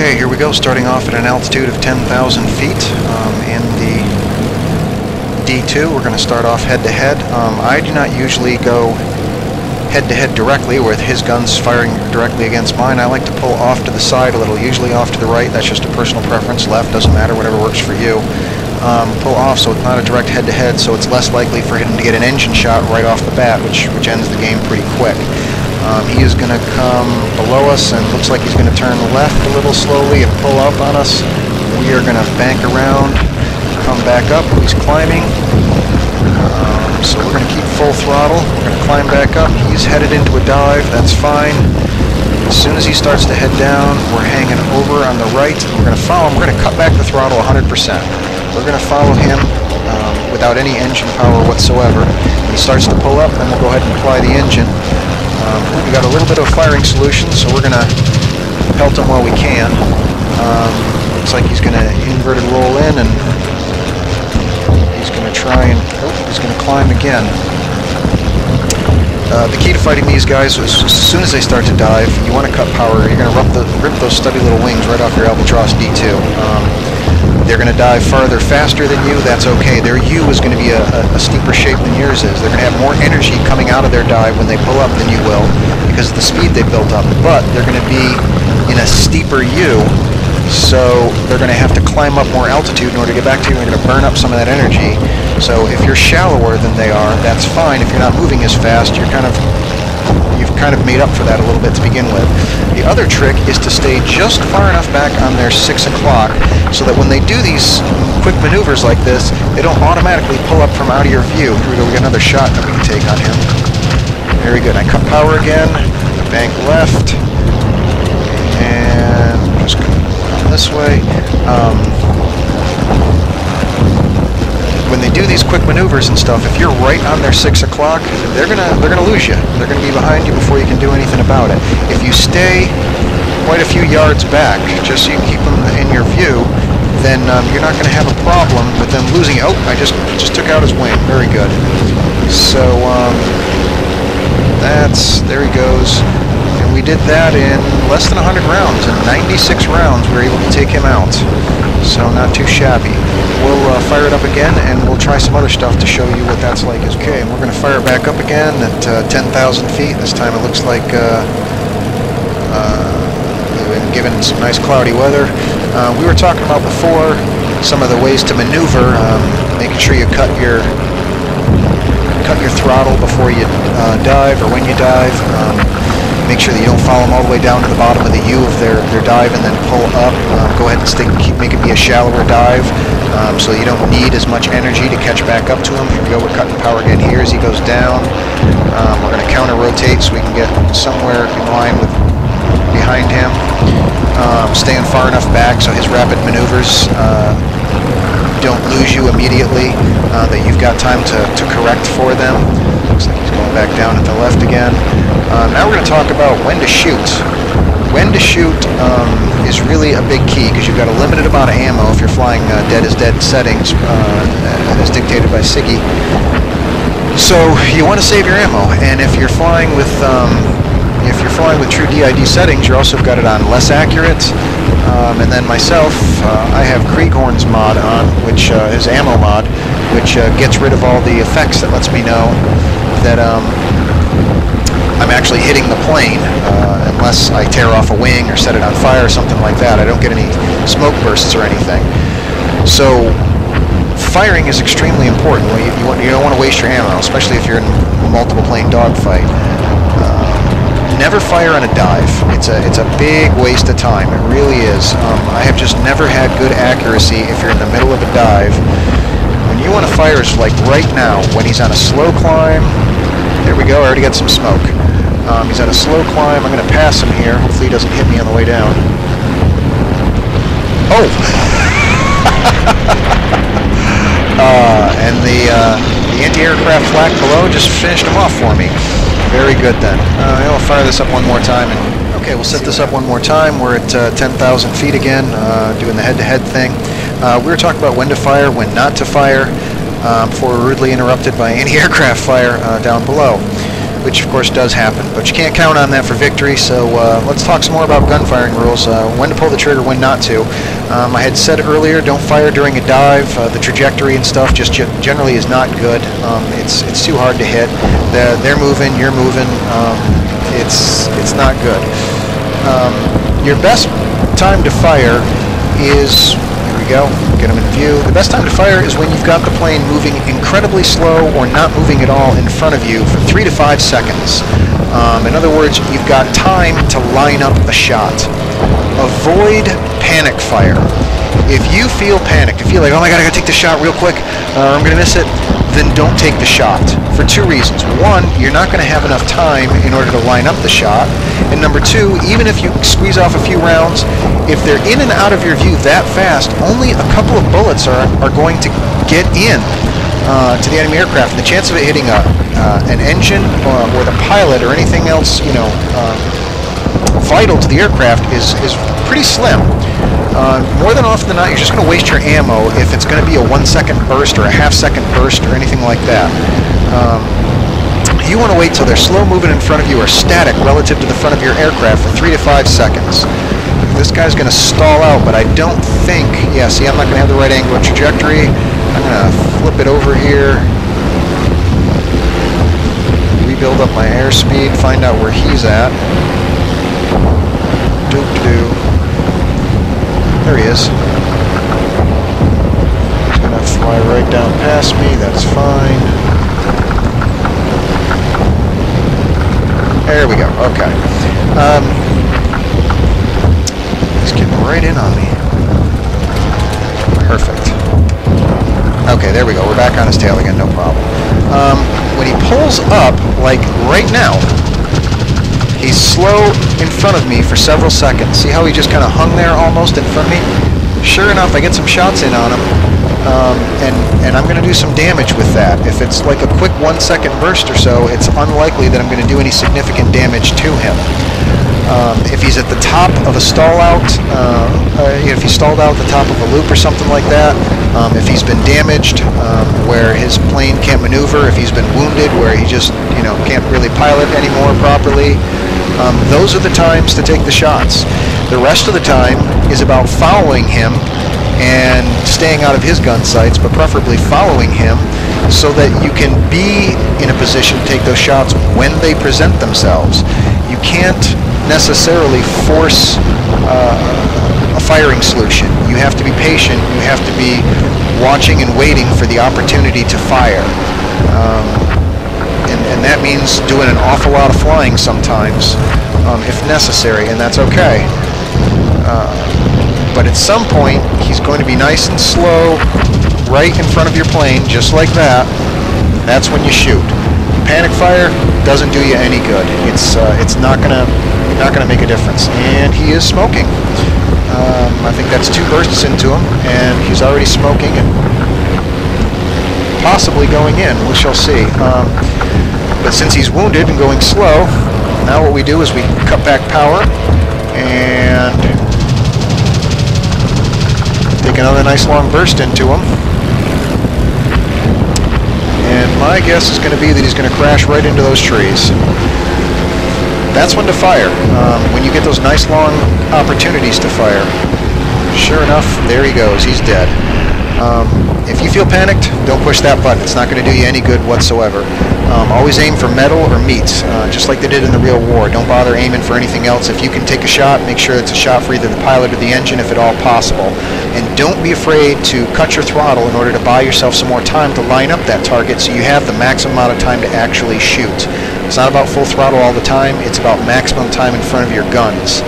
Okay, here we go, starting off at an altitude of 10,000 feet in the D2. We're going to start off head-to-head. I do not usually go head-to-head directly with his guns firing directly against mine. I like to pull off to the side a little, usually off to the right. That's just a personal preference. Left, doesn't matter, whatever works for you. Pull off so it's not a direct head-to-head, so it's less likely for him to get an engine shot right off the bat, which ends the game pretty quick. He is going to come below us and looks like he's going to turn left a little slowly and pull up on us. We are going to bank around, come back up. He's climbing. So we're going to keep full throttle. We're going to climb back up. He's headed into a dive. That's fine. As soon as he starts to head down, we're hanging over on the right. We're going to follow him. We're going to cut back the throttle 100%. We're going to follow him without any engine power whatsoever. When he starts to pull up, then we'll go ahead and apply the engine. We got a little bit of firing solution, so we're going to pelt him while we can. Looks like he's going to inverted roll in, and he's going to try and... Oh, he's going to climb again. The key to fighting these guys is as soon as they start to dive, you want to cut power. You're going to rip those stubby little wings right off your Albatross D2. They're going to dive farther, faster than you. That's okay. Their U is going to be a steeper shape than yours is. They're going to have more energy coming out of their dive when they pull up than you will because of the speed they built up. But they're going to be in a steeper U, so they're going to have to climb up more altitude in order to get back to you. They're going to burn up some of that energy. So if you're shallower than they are, that's fine. If you're not moving as fast, you've kind of made up for that a little bit to begin with. The other trick is to stay just far enough back on their 6 o'clock so that when they do these quick maneuvers like this, they don't automatically pull up from out of your view. Here we go, we got another shot that we can take on him. Very good. I cut power again, bank left, and just come this way. When they do these quick maneuvers and stuff, if you're right on their 6 o'clock, they're gonna lose you. They're gonna be behind you before you can do anything about it. If you stay quite a few yards back, just so you keep them in your view, then you're not gonna have a problem with them losing you. Oh, I just took out his wing. Very good. So there he goes. And we did that in less than 100 rounds. In 96 rounds, we were able to take him out. So not too shabby. We'll fire it up again, and we'll try some other stuff to show you what that's like. Okay, and we're going to fire it back up again at 10,000 feet. This time it looks like we've been given some nice cloudy weather. We were talking about before some of the ways to maneuver, making sure you cut your throttle before you dive or when you dive. Make sure that you don't follow them all the way down to the bottom of the U of their dive and then pull up. Go ahead and make it be a shallower dive so you don't need as much energy to catch back up to him. Here we go, we're cutting power again here as he goes down. We're going to counter rotate so we can get somewhere in line with behind him. Staying far enough back so his rapid maneuvers don't lose you immediately, that you've got time to correct for them. Looks like he's going back down at the left again. Now we're going to talk about when to shoot. When to shoot is really a big key because you've got a limited amount of ammo if you're flying dead is dead settings as dictated by Siggy. So you want to save your ammo, and if you're flying with true DID settings, you also got it on less accurate. And then myself, I have Krieghorn's mod on, which is ammo mod, which gets rid of all the effects that lets me know that I'm actually hitting the plane, unless I tear off a wing or set it on fire or something like that. I don't get any smoke bursts or anything. So firing is extremely important. You don't want to waste your ammo, especially if you're in a multiple plane dogfight. Never fire on a dive. It's a big waste of time. It really is. I have just never had good accuracy if you're in the middle of a dive. When you want to fire is like right now, when he's on a slow climb. There we go, I already got some smoke. He's on a slow climb. I'm going to pass him here. Hopefully he doesn't hit me on the way down. Oh! And the anti-aircraft flak below just finished him off for me. Very good then. I'll fire this up one more time. Okay, we'll set this up one more time. We're at 10,000 feet again, doing the head-to-head thing. We were talking about when to fire, when not to fire, before we're rudely interrupted by anti-aircraft fire down below. which of course does happen, but you can't count on that for victory. So let's talk some more about gunfiring rules, when to pull the trigger, when not to. I had said earlier, don't fire during a dive. The trajectory and stuff just generally is not good. It's too hard to hit. They're moving, you're moving. It's not good. Your best time to fire is, here we go, get them in view. The best time to fire is when you've got the plane moving incredibly slow or not moving at all in front of you for 3 to 5 seconds. In other words, you've got time to line up a shot. Avoid panic fire. If you feel panicked, if you feel like, oh my god, I gotta take the shot real quick, or I'm gonna miss it, then don't take the shot for 2 reasons. One, you're not gonna have enough time in order to line up the shot. And number 2, even if you squeeze off a few rounds, if they're in and out of your view that fast, only a couple of bullets are going to get in to the enemy aircraft. And the chance of it hitting an engine or the pilot or anything else, you know, vital to the aircraft is pretty slim. More than often than not, you're just going to waste your ammo if it's going to be a 1-second burst or a half-second burst or anything like that. You want to wait till they're slow moving in front of you or static relative to the front of your aircraft for 3 to 5 seconds. This guy's going to stall out, but I don't think... Yeah, see, I'm not going to have the right angle of trajectory. I'm going to flip it over here. Rebuild up my airspeed, find out where he's at. Doop-doo. There he is. He's going to fly right down past me. That's fine. There we go. Okay. He's getting right in on me. Perfect. Okay, there we go. We're back on his tail again. No problem. When he pulls up, like right now, he's slow in front of me for several seconds. See how he just kind of hung there almost in front of me? Sure enough, I get some shots in on him, and I'm going to do some damage with that. If it's like a quick 1-second burst or so, it's unlikely that I'm going to do any significant damage to him. If he's at the top of a stall out, if he's stalled out at the top of a loop or something like that, if he's been damaged where his plane can't maneuver, if he's been wounded where he just, you know, can't really pilot anymore properly, those are the times to take the shots. The rest of the time is about following him and staying out of his gun sights, but preferably following him so that you can be in a position to take those shots when they present themselves. You can't necessarily force a firing solution. You have to be patient. You have to be watching and waiting for the opportunity to fire. And that means doing an awful lot of flying sometimes, if necessary, and that's okay. But at some point, he's going to be nice and slow right in front of your plane, just like that. That's when you shoot. Panic fire doesn't do you any good. It's not gonna make a difference. And he is smoking. I think that's 2 bursts into him, and he's already smoking and possibly going in. We shall see. But since he's wounded and going slow, now what we do is we cut back power and take another nice long burst into him. And my guess is going to be that he's going to crash right into those trees. That's when to fire, when you get those nice long opportunities to fire. Sure enough, there he goes. He's dead. If you feel panicked, don't push that button. It's not going to do you any good whatsoever. Always aim for metal or meat, just like they did in the real war. Don't bother aiming for anything else. If you can take a shot, make sure it's a shot for either the pilot or the engine, if at all possible. And don't be afraid to cut your throttle in order to buy yourself some more time to line up that target so you have the maximum amount of time to actually shoot. It's not about full throttle all the time. It's about maximum time in front of your guns.